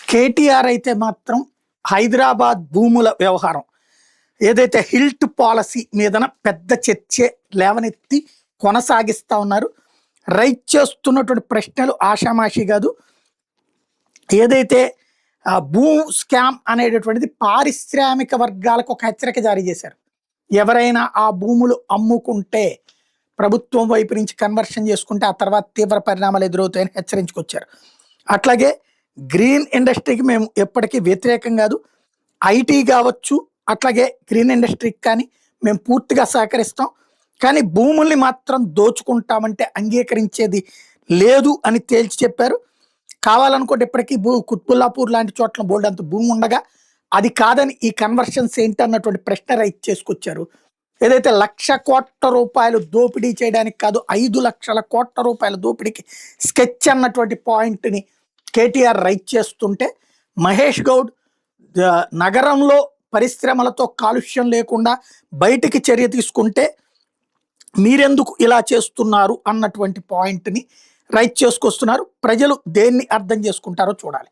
కేటీఆర్ అయితే మాత్రం హైదరాబాద్ భూముల వ్యవహారం ఏదైతే హిల్ట్ పాలసీ మీదన పెద్ద చర్చే లేవనెత్తి కొనసాగిస్తా ఉన్నారు. రైట్ చేస్తున్నటువంటి ప్రశ్నలు ఆషామాషి కాదు. ఏదైతే భూ స్కామ్ అనేటటువంటిది పారిశ్రామిక వర్గాలకు ఒక హెచ్చరిక జారీ చేశారు. ఎవరైనా ఆ భూములు అమ్ముకుంటే ప్రభుత్వం వైపు నుంచి కన్వర్షన్ చేసుకుంటే ఆ తర్వాత తీవ్ర పరిణామాలు ఎదురవుతాయని హెచ్చరించుకొచ్చారు. అట్లాగే గ్రీన్ ఇండస్ట్రీకి మేము ఎప్పటికీ వ్యతిరేకం కాదు. ఐటీ కావచ్చు, అట్లాగే గ్రీన్ ఇండస్ట్రీకి కానీ మేము పూర్తిగా సహకరిస్తాం. కానీ భూముల్ని మాత్రం దోచుకుంటామంటే అంగీకరించేది లేదు అని తేల్చి చెప్పారు. కావాలనుకుంటే ఇప్పటికీ కుత్బుల్లాపూర్ లాంటి చోట్ల బోల్డ్ అంత భూమి ఉండగా అది కాదని ఈ కన్వర్షన్స్ ఏంటన్నటువంటి ప్రశ్న రైట్ చేసుకొచ్చారు. ఏదైతే 1,00,000 కోట్ల రూపాయలు దోపిడీ చేయడానికి కాదు 5 లక్షల కోట్ల రూపాయల దోపిడీకి స్కెచ్ అన్నటువంటి పాయింట్ని కేటీఆర్ రైట్ చేస్తుంటే, మహేష్ గౌడ్ నగరంలో పరిశ్రమలతో కాలుష్యం లేకుండా బయటికి చర్య తీసుకుంటే మీరెందుకు ఇలా చేస్తున్నారు అన్నటువంటి పాయింట్ని రైట్ చేసుకొస్తున్నారు. ప్రజలు దేన్ని అర్థం చేసుకుంటారో చూడాలి.